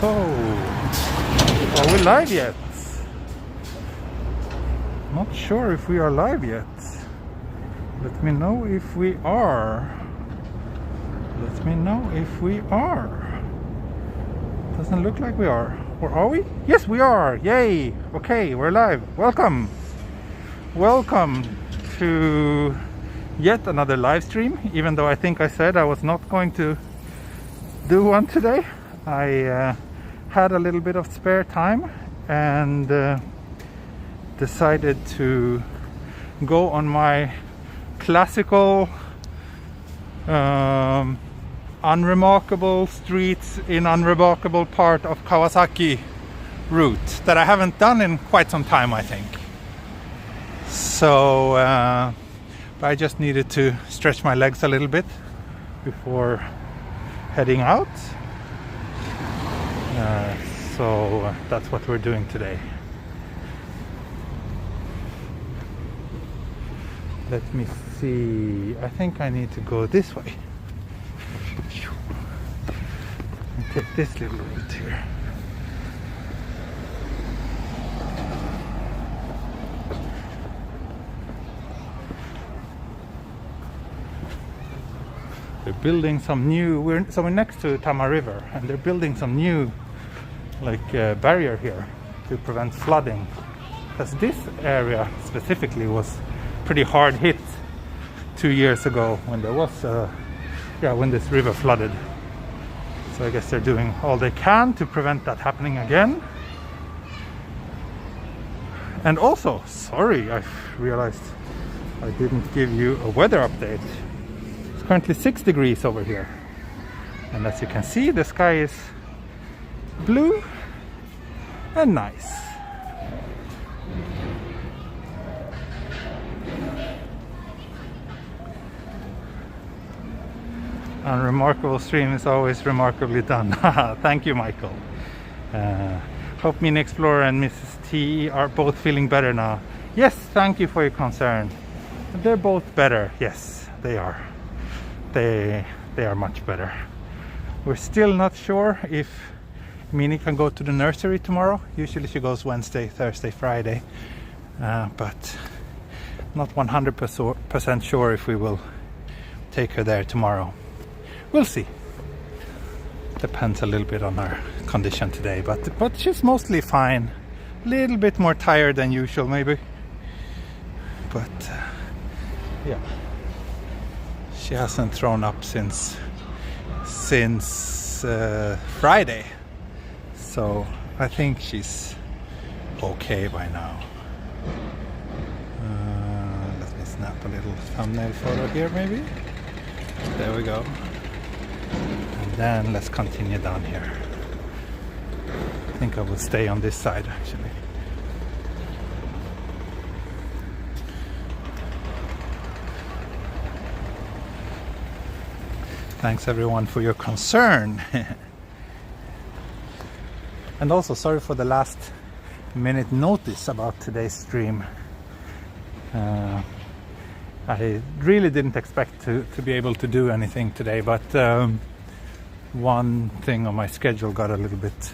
Are we live yet? Not sure if we are live yet. Let me know if we are. Let me know if we are. Doesn't look like we are. Or are we? Yes, we are. Yay. Okay, we're live. Welcome. Welcome to yet another live stream. Even though I think I said I was not going to do one today. I had a little bit of spare time and decided to go on my classical unremarkable streets in unremarkable part of Kawasaki route that I haven't done in quite some time, I think. So but I just needed to stretch my legs a little bit before heading out. So that's what we're doing today. Let me see. I think I need to go this way. Take this little route here. They're building some new. We're next to Tama River, and they're building some new, barrier here to prevent flooding. Because this area specifically was pretty hard hit 2 years ago when there was, when this river flooded. So I guess they're doing all they can to prevent that happening again. And also, sorry, I realized I didn't give you a weather update. It's currently 6 degrees over here. And as you can see, the sky is blue and nice. Unremarkable stream is always remarkably done. Thank you, Michael. Hope Mini Explorer and Mrs. T are both feeling better now. Yes, thank you for your concern. They're both better. Yes, they are. They are much better. We're still not sure if Mini can go to the nursery tomorrow. Usually she goes Wednesday, Thursday, Friday. But not 100% sure if we will take her there tomorrow. We'll see. Depends a little bit on her condition today, but she's mostly fine. A little bit more tired than usual, maybe. But yeah, she hasn't thrown up since Friday, so I think she's okay by now. Let me snap a little thumbnail photo here, maybe. There we go. And then let's continue down here. I think I will stay on this side actually. Thanks everyone for your concern. And also sorry for the last minute notice about today's stream. I really didn't expect to be able to do anything today, but one thing on my schedule got a little bit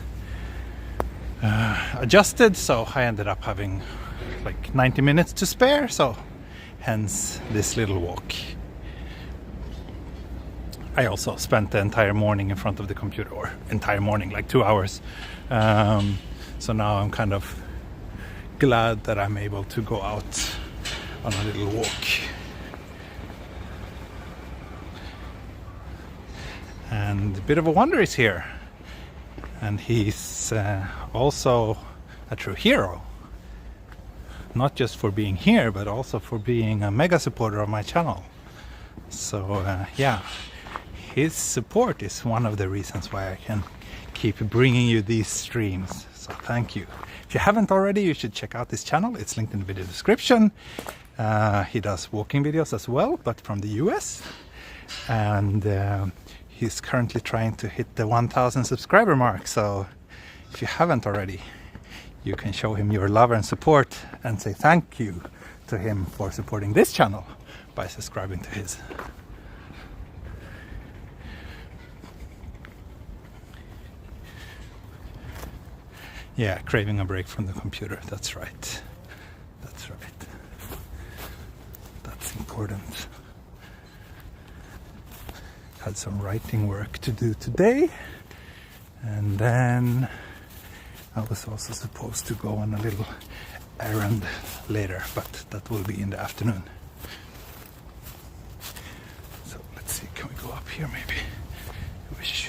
adjusted, so I ended up having like 90 minutes to spare, so hence this little walk. I also spent the entire morning in front of the computer, or entire morning, like 2 hours. So now I'm kind of glad that I'm able to go out on a little walk. And a bit of a wonder is here, and he's also a true hero, not just for being here but also for being a mega supporter of my channel. So yeah, his support is one of the reasons why I can keep bringing you these streams, so thank you. If you haven't already, you should check out his channel. It's linked in the video description. He does walking videos as well, but from the US, and he's currently trying to hit the 1,000 subscriber mark, so if you haven't already, you can show him your love and support and say thank you to him for supporting this channel by subscribing to his. Yeah, craving a break from the computer. That's right. That's right. That's important. Had some writing work to do today. And then I was also supposed to go on a little errand later, but that will be in the afternoon. So let's see, can we go up here maybe? Wish.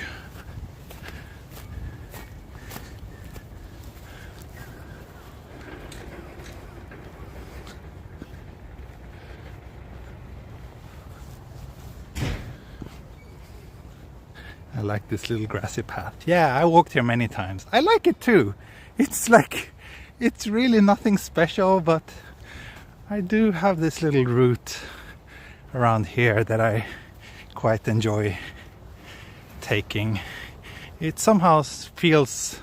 I like this little grassy path. Yeah, I walked here many times. I like it too. It's like, it's really nothing special, but I do have this little route around here that I quite enjoy taking. It somehow feels,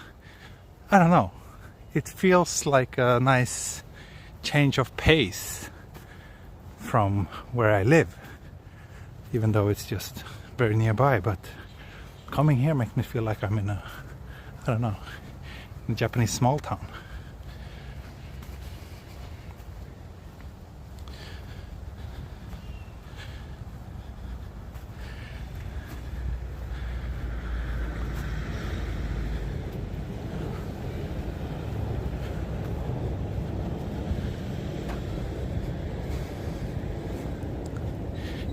I don't know, it feels like a nice change of pace from where I live, even though it's just very nearby. But coming here makes me feel like I'm in a, I don't know, in a Japanese small town.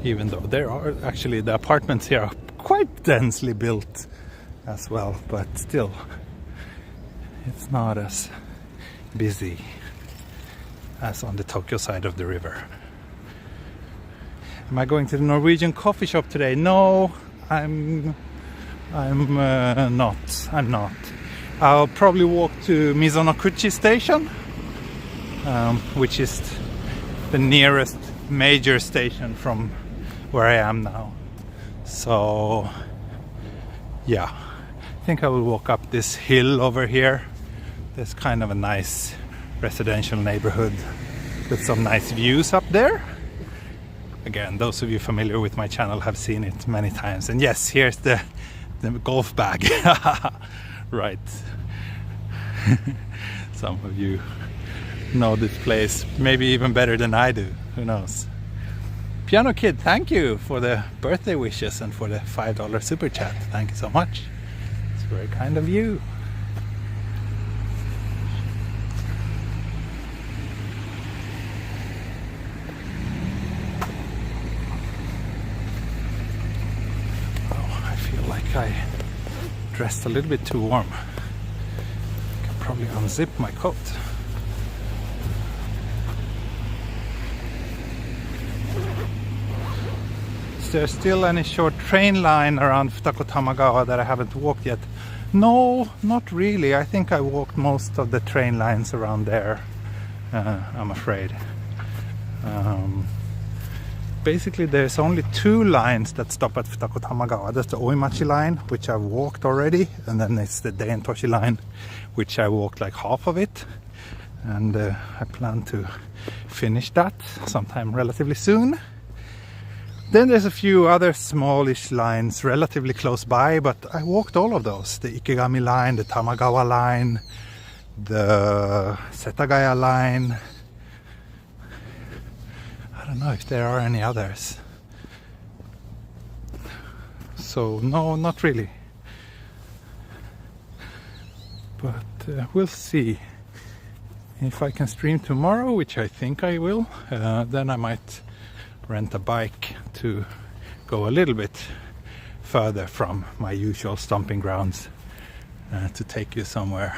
Even though there are actually, the apartments here are quite densely built as well, but still it's not as busy as on the Tokyo side of the river. Am I going to the Norwegian coffee shop today? No, I'm not. I'm not. I'll probably walk to Mizonokuchi station, which is the nearest major station from where I am now. So yeah, I think I will walk up this hill over here. There's kind of a nice residential neighborhood with some nice views up there. Again, those of you familiar with my channel have seen it many times. And yes, here's the golf bag. Right. Some of you know this place maybe even better than I do. Who knows? Piano Kid, thank you for the birthday wishes and for the $5 super chat. Thank you so much. It's very kind of you. Oh, I feel like I dressed a little bit too warm. I can probably unzip my coat. Is there still any short train line around Futakotamagawa that I haven't walked yet? No, not really. I think I walked most of the train lines around there, I'm afraid. Basically there's only two lines that stop at Futakotamagawa. That's the Oimachi line, which I've walked already, and then it's the Deintoshi line, which I walked like half of it, and I plan to finish that sometime relatively soon. Then there's a few other smallish lines relatively close by, but I walked all of those. The Ikegami line, the Tamagawa line, the Setagaya line. I don't know if there are any others. So no, not really. But we'll see. If I can stream tomorrow, which I think I will, then I might rent a bike to go a little bit further from my usual stomping grounds, to take you somewhere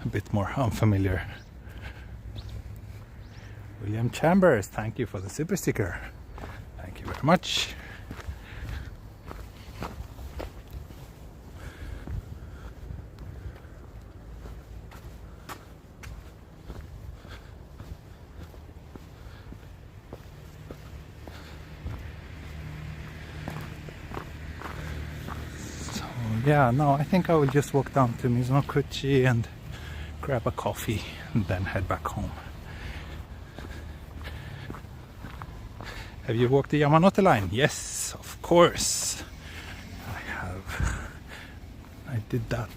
a bit more unfamiliar. William Chambers, thank you for the super sticker. Thank you very much. Yeah, no, I think I will just walk down to Mizonokuchi and grab a coffee and then head back home. Have you walked the Yamanote line? Yes, of course. I have. I did that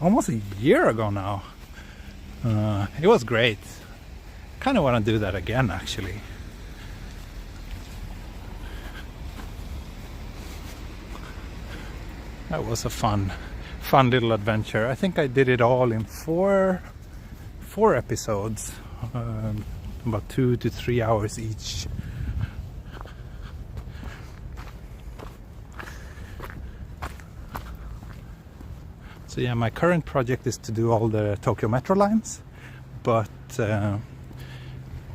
almost a year ago now. It was great. Kind of want to do that again, actually. That was a fun little adventure. I think I did it all in four episodes, about 2 to 3 hours each. So yeah, my current project is to do all the Tokyo Metro lines, but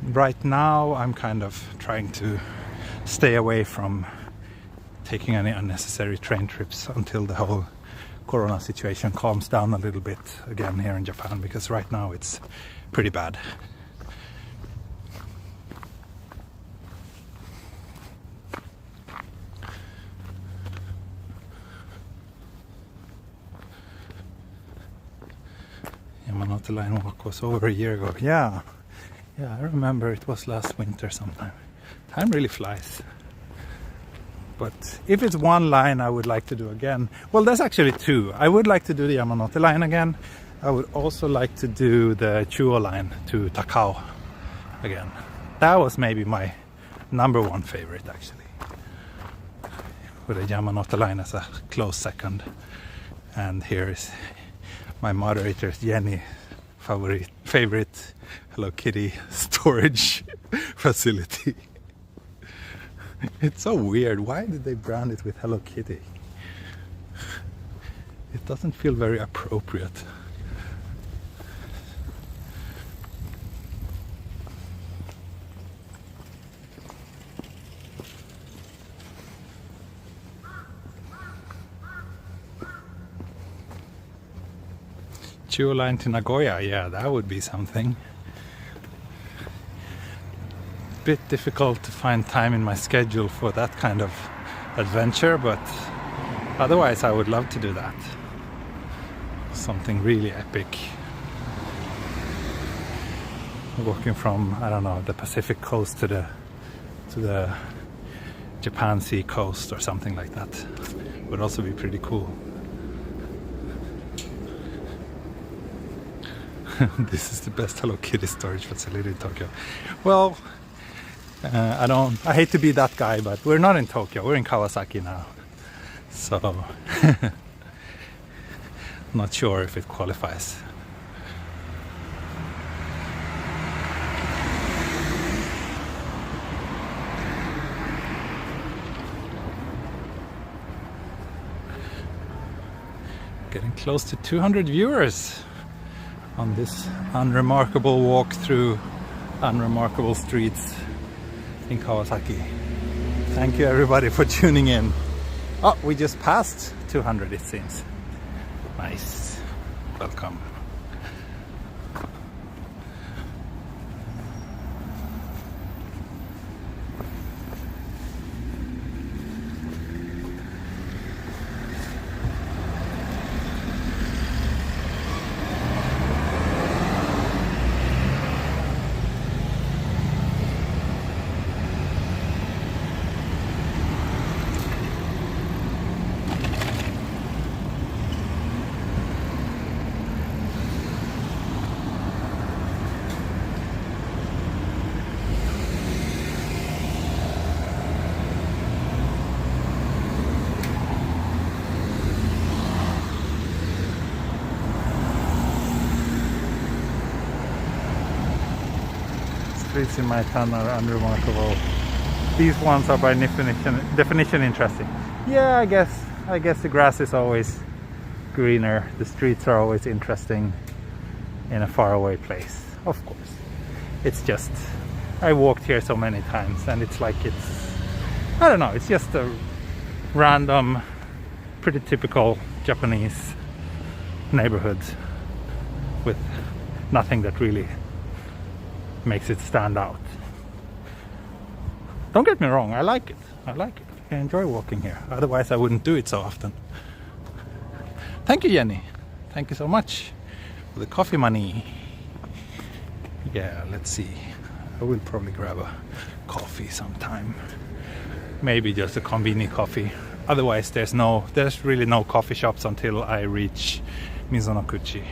right now I'm kind of trying to stay away from taking any unnecessary train trips until the whole corona situation calms down a little bit again here in Japan, because right now it's pretty bad. Yamanote Line walk was over a year ago. Yeah, I remember it was last winter sometime. Time really flies. But if it's one line I would like to do again, well, there's actually two. I would like to do the Yamanote Line again. I would also like to do the Chuo Line to Takao again. That was maybe my number one favorite, actually, with the Yamanote Line as a close second. And here is my moderator's Jenny favorite Hello Kitty storage facility. It's so weird. Why did they brand it with Hello Kitty? It doesn't feel very appropriate. Chuo Line to Nagoya, yeah, that would be something. Bit difficult to find time in my schedule for that kind of adventure, but otherwise I would love to do that. Something really epic. Walking from, I don't know, the Pacific coast to the Japan Sea coast or something like that would also be pretty cool. This is the best Hello Kitty storage facility in Tokyo. Well, I hate to be that guy, but we're not in Tokyo, we're in Kawasaki now. So, not sure if it qualifies. Getting close to 200 viewers on this unremarkable walk through unremarkable streets in Kawasaki. Thank you everybody for tuning in. Oh, we just passed 200 it seems. Nice. Welcome. Streets in my town are unremarkable. These ones are by definition interesting. Yeah, I guess the grass is always greener. The streets are always interesting in a faraway place. Of course. It's just, I walked here so many times and it's like I don't know, it's just a random, pretty typical Japanese neighborhood with nothing that really makes it stand out. Don't get me wrong, I like it. I enjoy walking here. Otherwise I wouldn't do it so often. Thank you, Jenny. Thank you so much for the coffee money. Yeah, let's see. I will probably grab a coffee sometime. Maybe just a convenient coffee. Otherwise there's really no coffee shops until I reach 溝の口。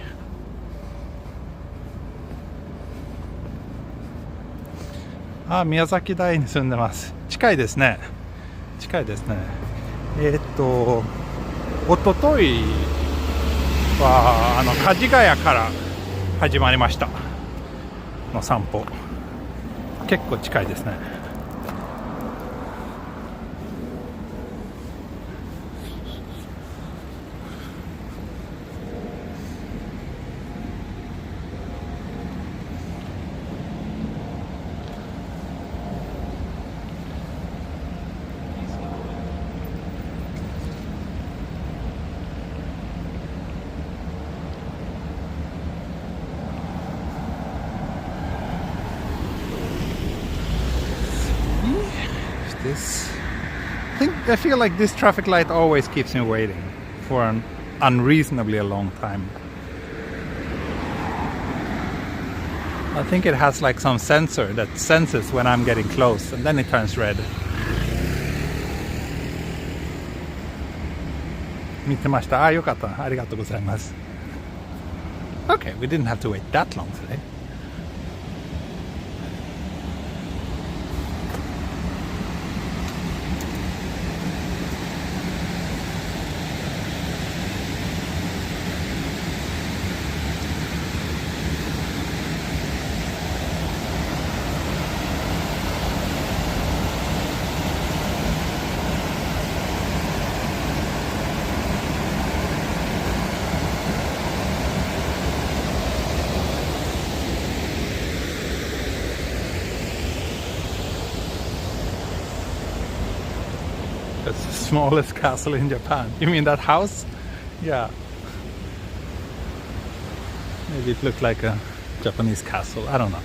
あ、宮崎大に住んでます。近いですね。近いですね。おとといは梶ヶ谷から始まりましたの散歩。結構近いですね。This, I feel like this traffic light always keeps me waiting for an unreasonably a long time. I think it has like some sensor that senses when I'm getting close, and then it turns red. 見てました。あ、よかった。ありがとうございます。Okay, we didn't have to wait that long today. That's the smallest castle in Japan. You mean that house? Yeah. Maybe it looked like a Japanese castle. I don't know.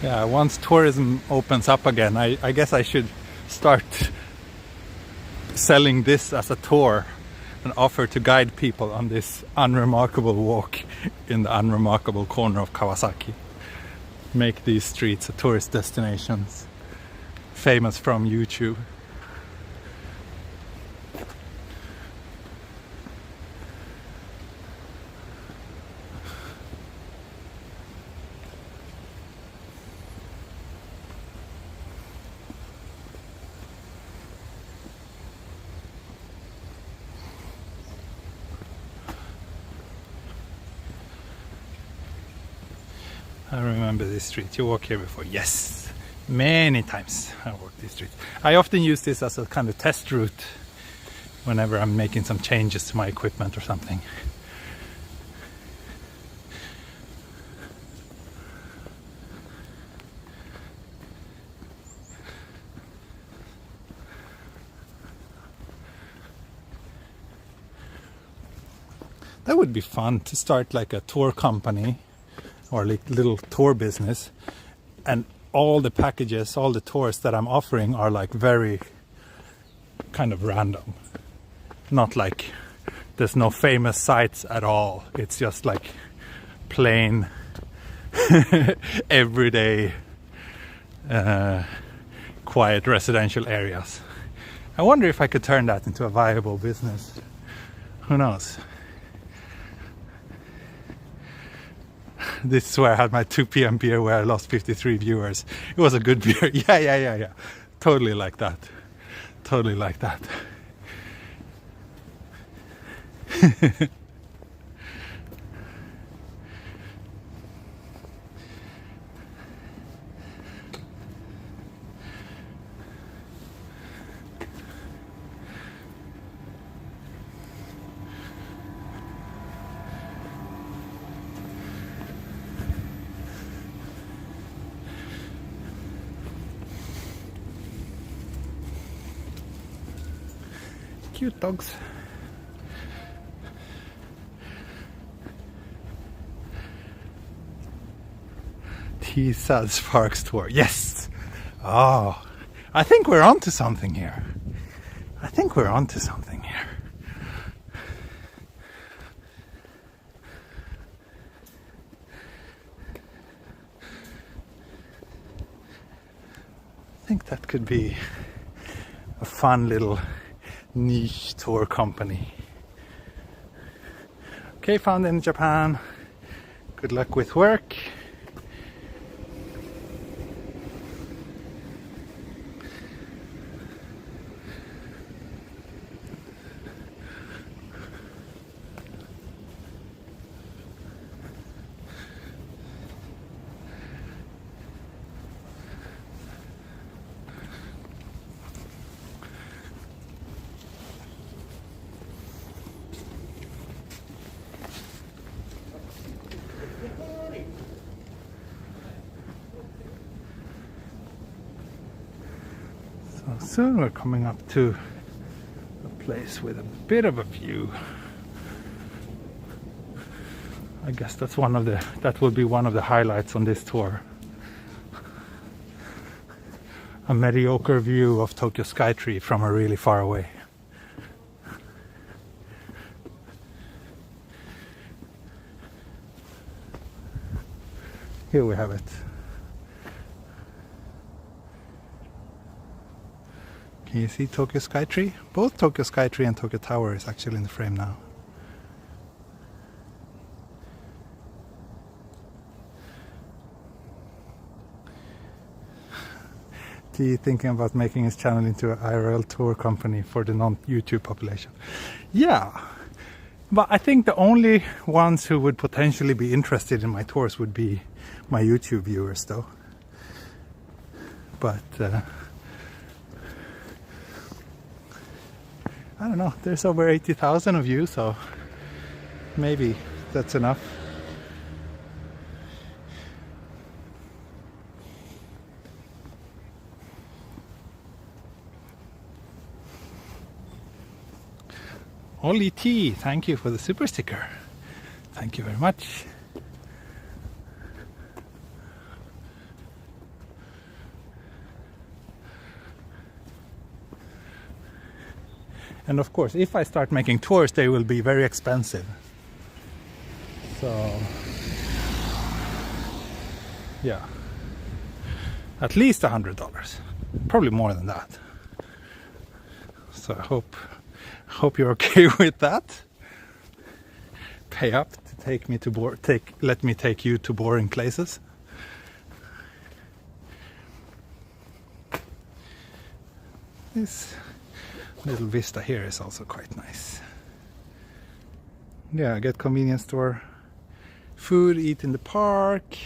Yeah, once tourism opens up again, I guess I should start selling this as a tour and offer to guide people on this unremarkable walk in the unremarkable corner of Kawasaki. Make these streets a tourist destinations, famous from YouTube. I remember this street. You walk here before? Yes, many times I walked this street. I often use this as a kind of test route whenever I'm making some changes to my equipment or something. That would be fun to start like a tour company or like little tour business, and all the packages, all the tours that I'm offering are like very kind of random. Not like there's no famous sites at all. It's just like plain everyday quiet residential areas. I wonder if I could turn that into a viable business. Who knows? This is where I had my 2 p.m. beer where I lost 53 viewers. It was a good beer. Yeah. Totally like that. Totally like that. Cute dogs. T-Sad Sparks tour. Yes! Oh, I think we're onto something here. think that could be a fun little niche tour company. Okay, found in Japan. Good luck with work. So soon we're coming up to a place with a bit of a view. I guess that will be one of the highlights on this tour. A mediocre view of Tokyo Skytree from a really far away. Here we have it. Can you see Tokyo Skytree? Both Tokyo Skytree and Tokyo Tower is actually in the frame now. T thinking about making his channel into an IRL tour company for the non-YouTube population. Yeah, but I think the only ones who would potentially be interested in my tours would be my YouTube viewers though. But I don't know, there's over 80,000 of you, so maybe that's enough. Ollie T, thank you for the super sticker. Thank you very much. And of course, if I start making tours, they will be very expensive. So, yeah, at least $100, probably more than that. So I hope you're okay with that. Pay up to take me to let me take you to boring places. This little vista here is also quite nice. Yeah, get convenience store, food, eat in the park,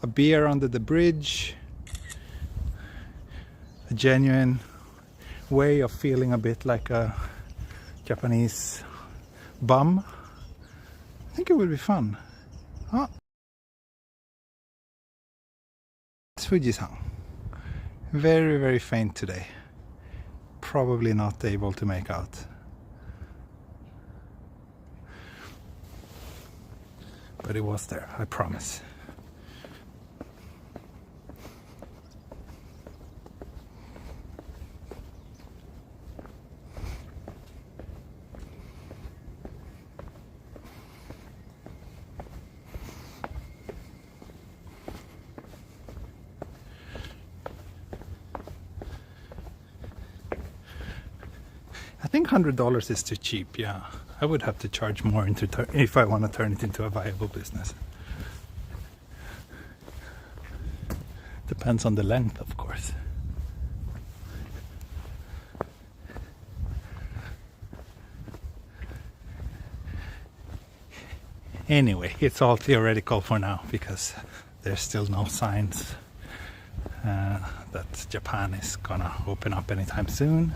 a beer under the bridge, a genuine way of feeling a bit like a Japanese bum. I think it would be fun. Oh, it's Fuji-san. Very, very faint today. Probably not able to make out. But it was there, I promise. I think $100 is too cheap, yeah. I would have to charge more if I want to turn it into a viable business. Depends on the length, of course. Anyway, it's all theoretical for now because there's still no signs that Japan is gonna open up anytime soon.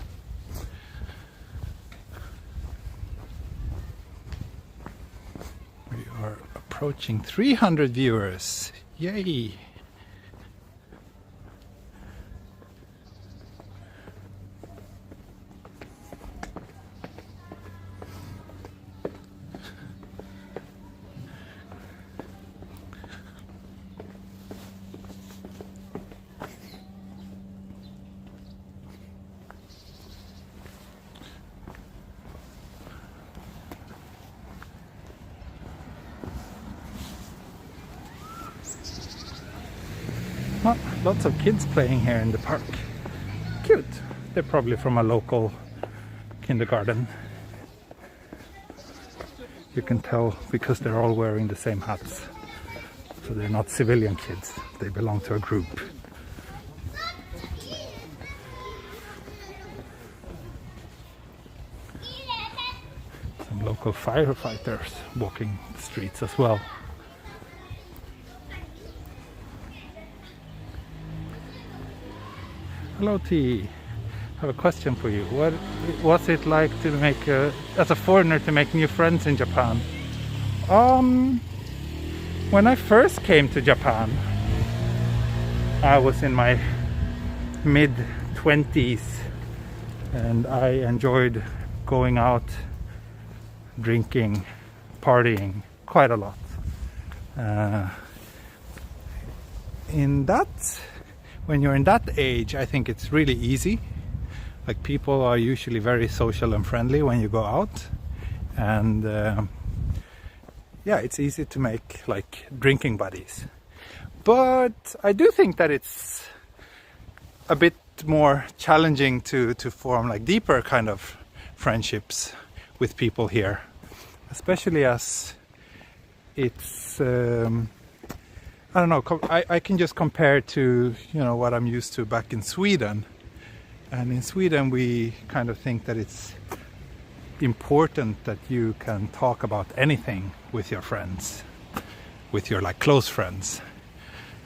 We are approaching 300 viewers. Yay! lots of kids playing here in the park. Cute. They're probably from a local kindergarten. You can tell because they're all wearing the same hats. So they're not civilian kids. They belong to a group. Some local firefighters walking the streets as well. Hello T. I have a question for you. What was it like to make, as a foreigner, to make new friends in Japan? When I first came to Japan, I was in my mid-20s and I enjoyed going out, drinking, partying quite a lot. When you're in that age, I think it's really easy. Like, people are usually very social and friendly when you go out, and yeah, it's easy to make like drinking buddies. But I do think that it's a bit more challenging to form like deeper kind of friendships with people here, especially as it's I don't know, I can just compare to, you know, what I'm used to back in Sweden. And in Sweden we kind of think that it's important that you can talk about anything with your friends, with your like close friends.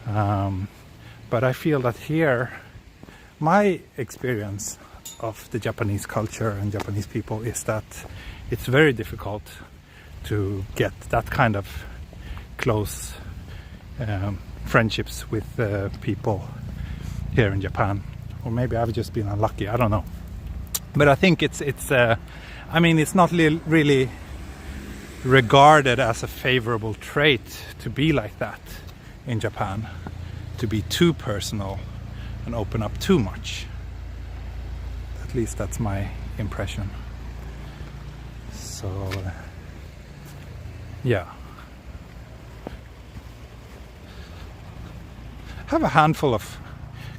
But I feel that here, my experience of the Japanese culture and Japanese people is that it's very difficult to get that kind of close friendships with people here in Japan. Or maybe I've just been unlucky, I don't know. But I think it's I mean, it's not really regarded as a favorable trait to be like that in Japan, to be too personal and open up too much. At least that's my impression. So yeah, I have a handful of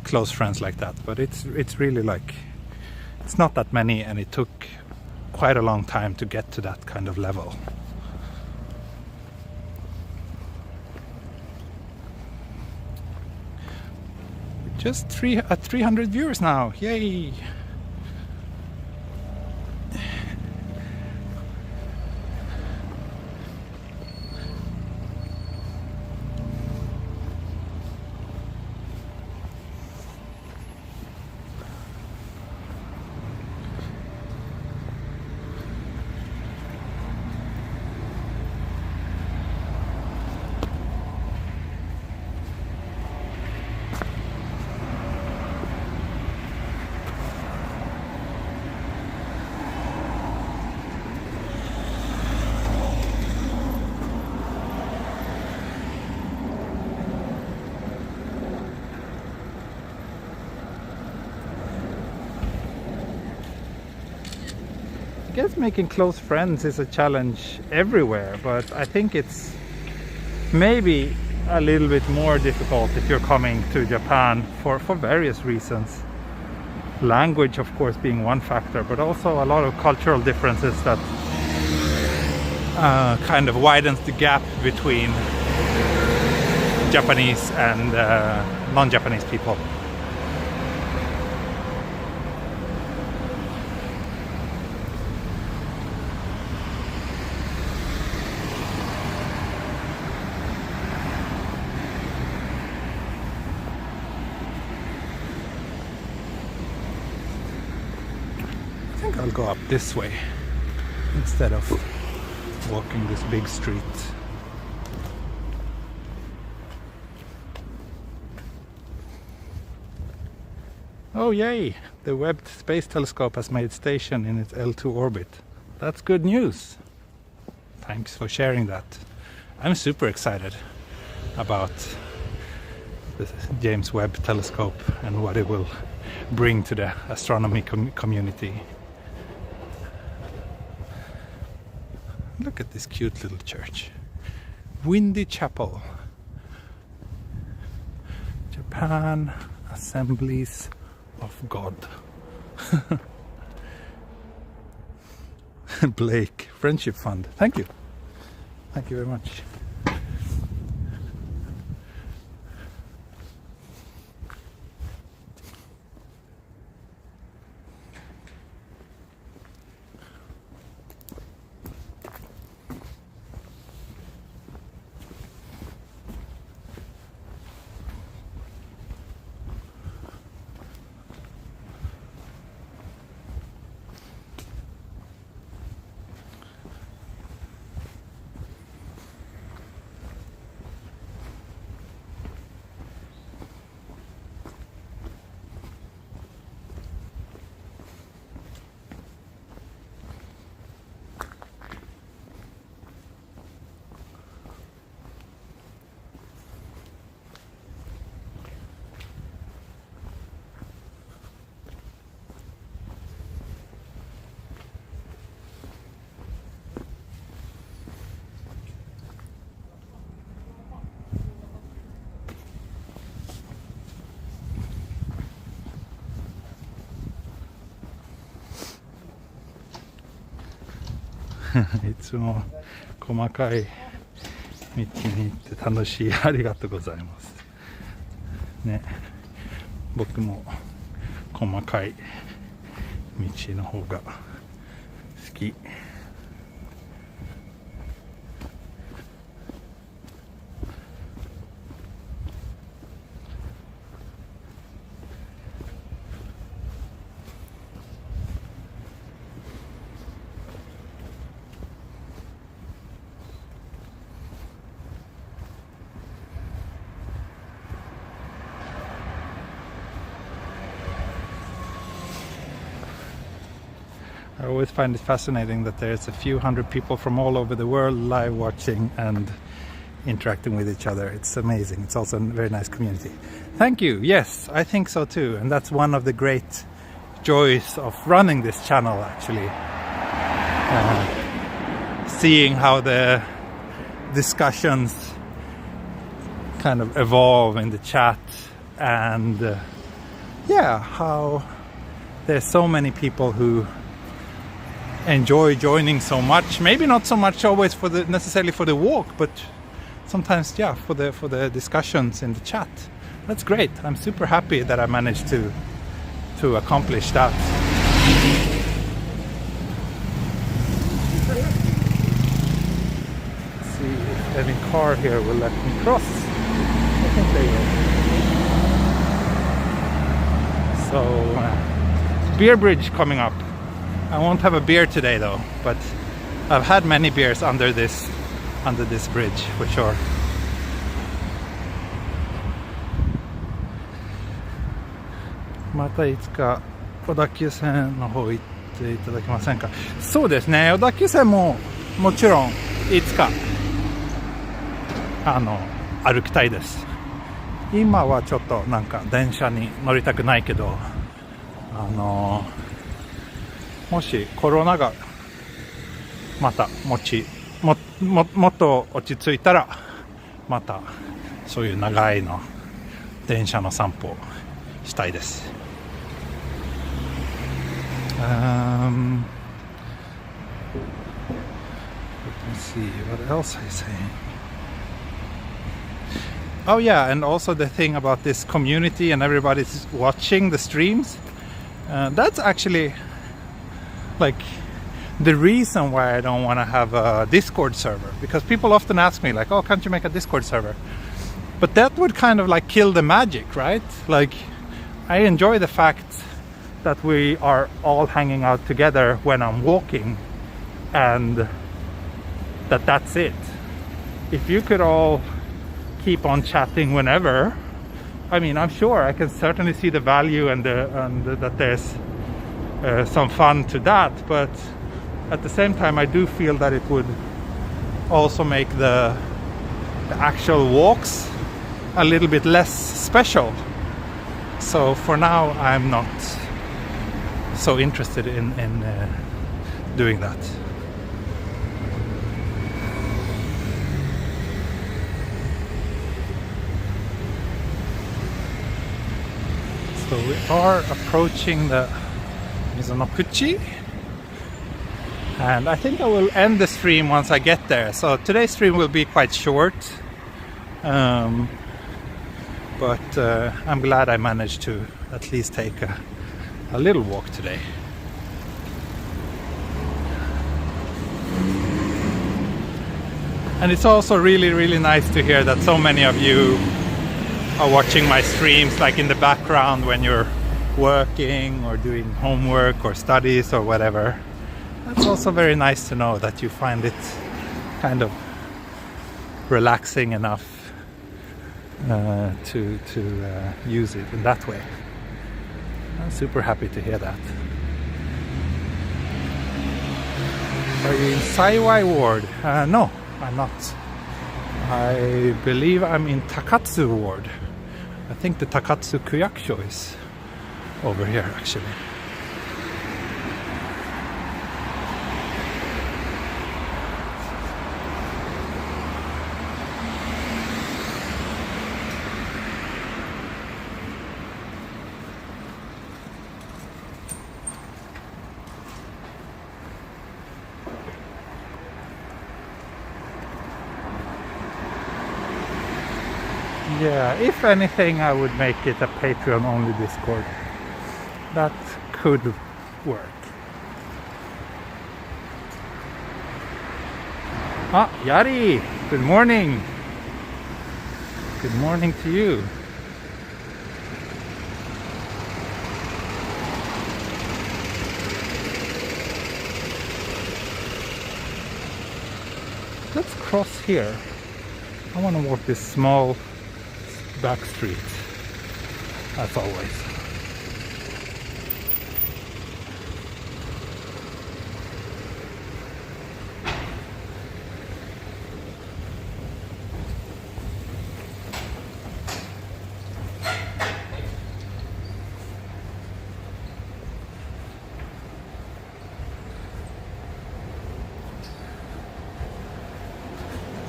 close friends like that, but it's really like, it's not that many, and it took quite a long time to get to that kind of level. Just at 300 viewers now, yay! I guess making close friends is a challenge everywhere, but I think it's maybe a little bit more difficult if you're coming to Japan for various reasons. Language, of course, being one factor, but also a lot of cultural differences that kind of widens the gap between Japanese and non-Japanese people. I'll go up this way instead of walking this big street. Oh yay! The Webb Space Telescope has made station in its L2 orbit. That's good news. Thanks for sharing that. I'm super excited about the James Webb Telescope and what it will bring to the astronomy community. Look at this cute little church. Windy Chapel. Japan Assemblies of God. Blake Friendship Fund. Thank you. Thank you very much.いつも細かい道に行って楽しい。ありがとうございますね。僕も細かい道の方が好き。I always find it fascinating that there's a few hundred people from all over the world live watching and interacting with each other. It's amazing. It's also a very nice community. Thank you. Yes, I think so too. And that's one of the great joys of running this channel, actually. Seeing how the discussions kind of evolve in the chat, and yeah, how there's so many people who enjoy joining so much. Maybe not so much always for the necessarily for the walk, but sometimes, yeah, for the discussions in the chat. That's great. I'm super happy that I managed to accomplish that. Let's see if any car here will let me cross. I think they will. So, beer bridge coming up. I won't have a beer today though, but I've had many beers under this bridge for sure. Mata いつか小田急線の方行っていただけませんか。そうですね、小田急線ももちろんいつか歩きたいです。今はちょっとなんか電車に乗りたくないけど、もしコロナがまたもっと落ち着いたら、またそういう長いの電車の散歩したいです。Let me see what else I say. Oh yeah, and also the thing about this community and everybody's watching the streams. That's actually like the reason why I don't want to have a Discord server, because people often ask me like, oh, can't you make a Discord server? But that would kind of like kill the magic, right? Like, I enjoy the fact that we are all hanging out together when I'm walking, and that's it. If you could all keep on chatting whenever, I mean, I'm sure I can certainly see the value and that there's some fun to that, but at the same time I do feel that it would also make the actual walks a little bit less special. So for now I'm not so interested in doing that. So we are approaching the Mizonokuchi, and I think I will end the stream once I get there. So today's stream will be quite short, but I'm glad I managed to at least take a little walk today. And it's also really nice to hear that so many of you are watching my streams, like in the background when you're working or doing homework or studies or whatever. That's also very nice to know that you find it kind of relaxing enough to use it in that way. I'm super happy to hear that. Are you in Saiwai Ward? No, I'm not. I believe I'm in Takatsu Ward. I think the Takatsu Kuyakusho is over here actually. Yeah, if anything, I would make it a Patreon-only Discord. That could work. Ah, Yari! Good morning! Good morning to you. Let's cross here. I want to walk this small back street, as always.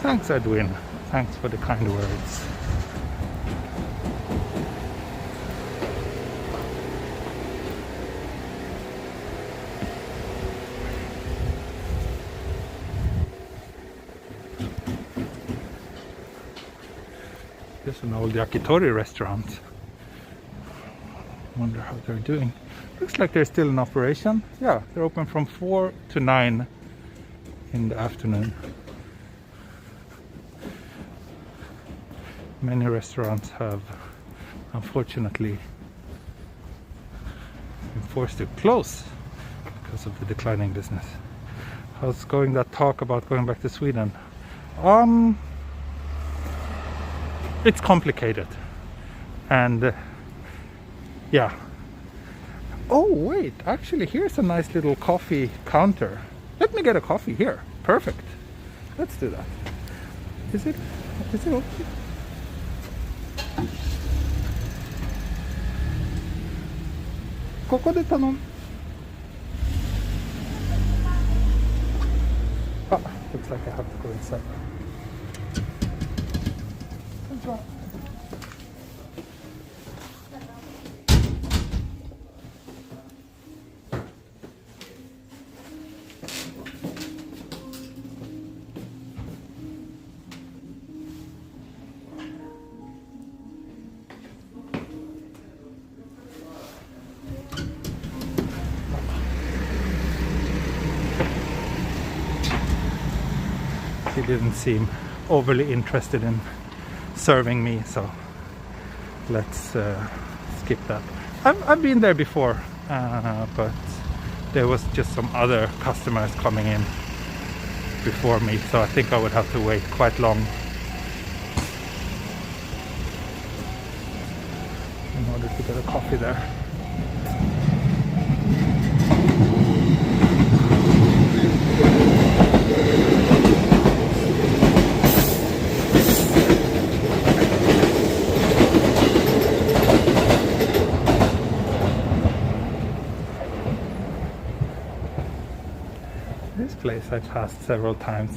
Thanks, Edwin. Thanks for the kind words. There's an old yakitori restaurant. Wonder how they're doing. Looks like they're still in operation. Yeah, they're open from 4 to 9 in the afternoon. Many restaurants have unfortunately been forced to close because of the declining business. How's going that talk about going back to Sweden? It's complicated, and yeah. Oh wait, actually here's a nice little coffee counter. Let me get a coffee here. Perfect. Let's do that. Is it open? Koko de tanon. Ah, looks like I have to go inside. He didn't seem overly interested in serving me, so let's skip that. I've been there before, but there was just some other customers coming in before me, so I think I would have to wait quite long in order to get a coffee there. This place I've passed several times.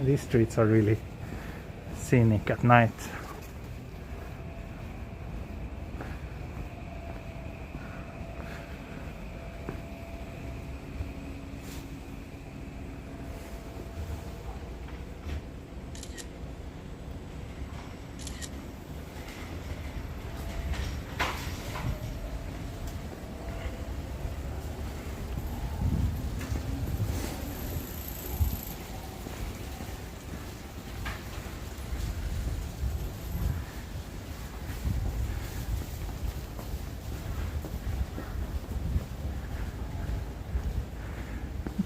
These streets are really scenic at night.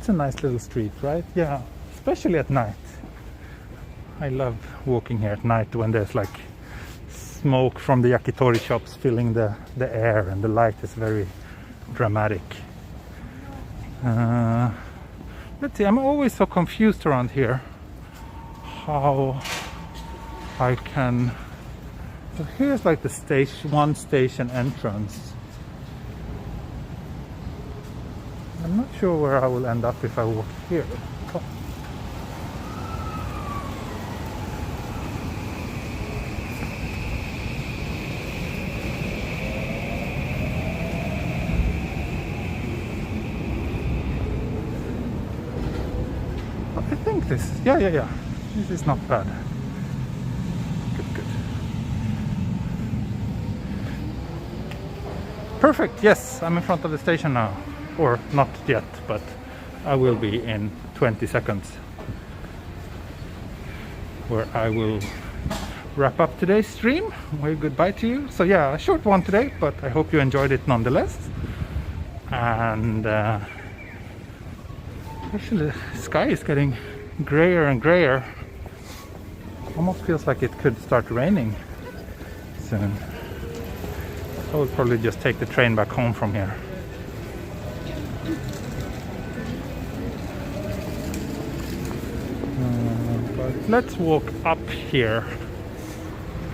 It's a nice little street, right? Yeah, especially at night. I love walking here at night when there's like smoke from the yakitori shops filling the air, and the light is very dramatic. Let's see, I'm always so confused around here how I can... So here's like the one station entrance. I'm not sure where I will end up if I walk here. Oh. I think this, yeah. This is not bad. Good. Perfect, yes, I'm in front of the station now. Or not yet, but I will be in 20 seconds. Where I will wrap up today's stream. Wave goodbye to you. So yeah, a short one today, but I hope you enjoyed it nonetheless. And actually the sky is getting grayer and grayer. Almost feels like it could start raining soon. I will probably just take the train back home from here. But let's walk up here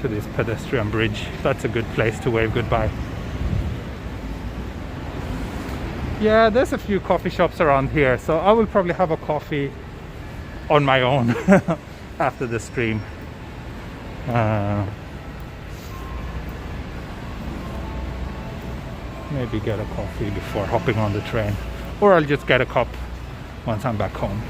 to this pedestrian bridge. That's a good place to wave goodbye. Yeah, there's a few coffee shops around here, so I will probably have a coffee on my own after the stream. Maybe get a coffee before hopping on the train, or I'll just get a cup once I'm back home.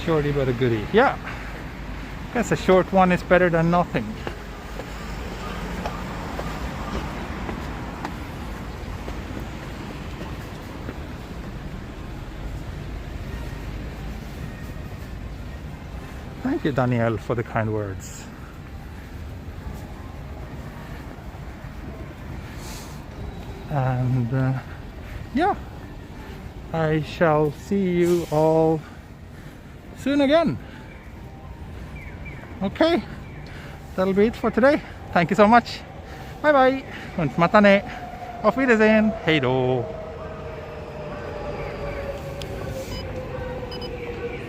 Shorty but a goodie. Yeah, guess a short one is better than nothing. Thank you, Danielle, for the kind words. And yeah, I shall see you all soon again. Okay, that'll be it for today. Thank you so much. Bye bye und mata ne. Auf Wiedersehen. Hej då.